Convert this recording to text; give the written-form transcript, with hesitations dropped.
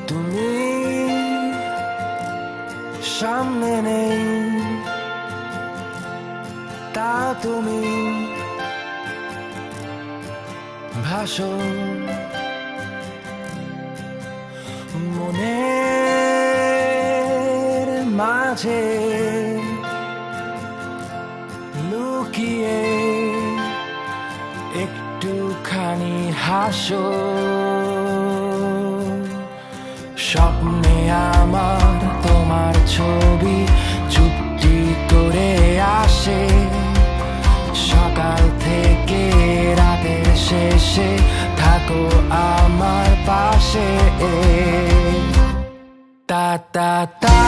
তুমি সামনে নেই, তা তুমি ভাসো মনের মাঝে লুকিয়ে, একটুখানি হাসো। স্বপ্নে আমার তোমার ছবি চুপটি করে আসে, সকাল থেকে রাতের শেষে থাকো আমার পাশে। তা তা তা